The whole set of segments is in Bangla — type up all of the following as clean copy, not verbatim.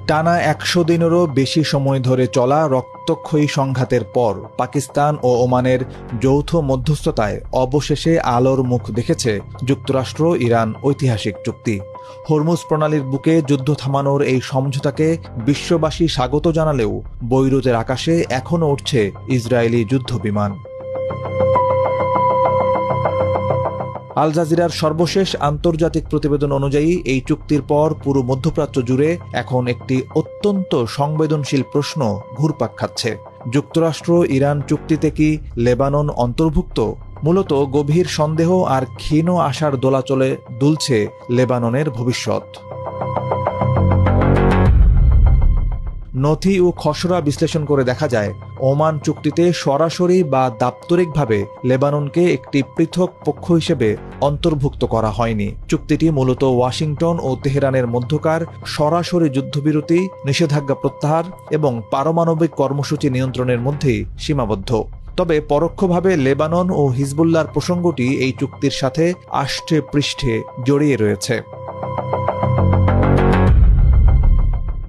টানা ১০০ দিনেরও বেশি সময় ধরে চলা রক্তক্ষয়ী সংঘাতের পর পাকিস্তান ও ওমানের যৌথ মধ্যস্থতায় অবশেষে আলোর মুখ দেখেছে যুক্তরাষ্ট্র ইরান ঐতিহাসিক চুক্তি। হরমুজ প্রণালীর বুকে যুদ্ধ থামানোর এই সমঝোতাকে বিশ্ববাসী স্বাগত জানালেও বৈরুতের আকাশে এখনও উঠছে ইসরায়েলি যুদ্ধবিমান। আল জাজিরার সর্বশেষ আন্তর্জাতিক প্রতিবেদন অনুযায়ী এই চুক্তির পর পুরো মধ্যপ্রাচ্য জুড়ে এখন একটি অত্যন্ত সংবেদনশীল প্রশ্ন ঘুরপাক খাচ্ছে। যুক্তরাষ্ট্র ইরান চুক্তিতে কি লেবানন অন্তর্ভুক্ত? মূলত গভীর সন্দেহ আর ক্ষীণ আশার দোলাচলে দুলছে লেবাননের ভবিষ্যৎ। নথি ও খসড়া বিশ্লেষণ করে দেখা যায়, ওমান চুক্তিতে সরাসরি বা দাপ্তরিকভাবে লেবাননকে একটি পৃথক পক্ষ হিসেবে অন্তর্ভুক্ত করা হয়নি। চুক্তিটি মূলত ওয়াশিংটন ও তেহরানের মধ্যকার সরাসরি যুদ্ধবিরতি, নিষেধাজ্ঞা প্রত্যাহার এবং পারমাণবিক কর্মসূচি নিয়ন্ত্রণের মধ্যেই সীমাবদ্ধ। তবে পরোক্ষভাবে লেবানন ও হিজবুল্লাহর প্রসঙ্গটি এই চুক্তির সাথে আষ্ঠে পৃষ্ঠে জড়িয়ে রয়েছে।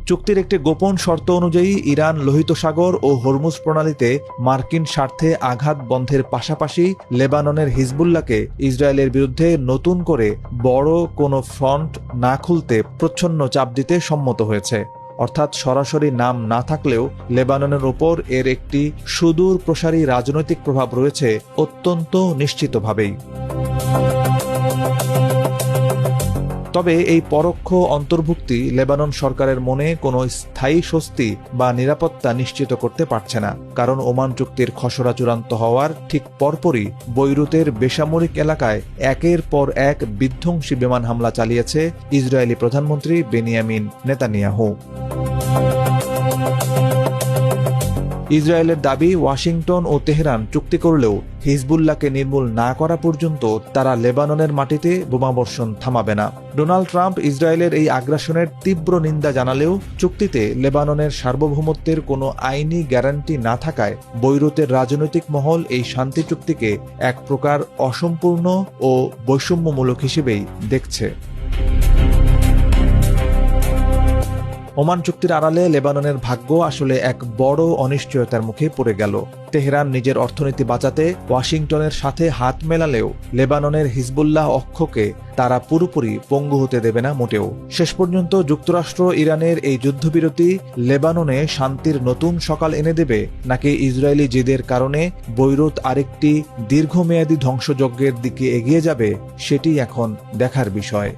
চুক্তির একটি গোপন শর্ত অনুযায়ী ইরান লোহিত সাগর ও হরমুজ প্রণালীতে মার্কিন স্বার্থে আঘাত বন্ধের পাশাপাশি লেবাননের হিজবুল্লাহকে ইসরায়েলের বিরুদ্ধে নতুন করে বড় কোনো ফ্রন্ট না খুলতে প্রচ্ছন্ন চাপ দিতে সম্মত হয়েছে। অর্থাৎ সরাসরি নাম না থাকলেও লেবাননের ওপর এর একটি সুদূর প্রসারী রাজনৈতিক প্রভাব রয়েছে অত্যন্ত নিশ্চিতভাবেই। তবে এই পরোক্ষ অন্তর্ভুক্তি লেবানন সরকারের মনে কোনো স্থায়ী স্বস্তি বা নিরাপত্তা নিশ্চিত করতে পারছে না। কারণ ওমান চুক্তির খসড়া চূড়ান্ত হওয়ার ঠিক পরপরই বৈরুতের বেসামরিক এলাকায় একের পর এক বিধ্বংসী বিমান হামলা চালিয়েছে ইসরায়েলি প্রধানমন্ত্রী বেনিয়ামিন নেতানিয়াহু। ইসরায়েলের দাবি, ওয়াশিংটন ও তেহরান চুক্তি করলেও হিজবুল্লাহকে নির্মূল না করা পর্যন্ত তারা লেবাননের মাটিতে বোমাবর্ষণ থামাবে না। ডোনাল্ড ট্রাম্প ইসরায়েলের এই আগ্রাসনের তীব্র নিন্দা জানালেও চুক্তিতে লেবাননের সার্বভৌমত্বের কোনো আইনি গ্যারান্টি না থাকায় বৈরুতের রাজনৈতিক মহল এই শান্তি চুক্তিকে এক প্রকার অসম্পূর্ণ ও বৈষম্যমূলক হিসেবেই দেখছে। ওমান চুক্তির আড়ালে লেবাননের ভাগ্য আসলে এক বড় অনিশ্চয়তার মুখে পড়ে গেল। তেহরান নিজের অর্থনীতি বাঁচাতে ওয়াশিংটনের সাথে হাত মেলালেও লেবাননের হিজবুল্লাহ অক্ষকে তারা পুরোপুরি পঙ্গু হতে দেবে না মোটেও। শেষ পর্যন্ত যুক্তরাষ্ট্র ইরানের এই যুদ্ধবিরতি লেবাননে শান্তির নতুন সকাল এনে দেবে, নাকি ইসরায়েলি জেদের কারণে বৈরুত আরেকটি দীর্ঘমেয়াদী ধ্বংসযজ্ঞের দিকে এগিয়ে যাবে, সেটি এখন দেখার বিষয়।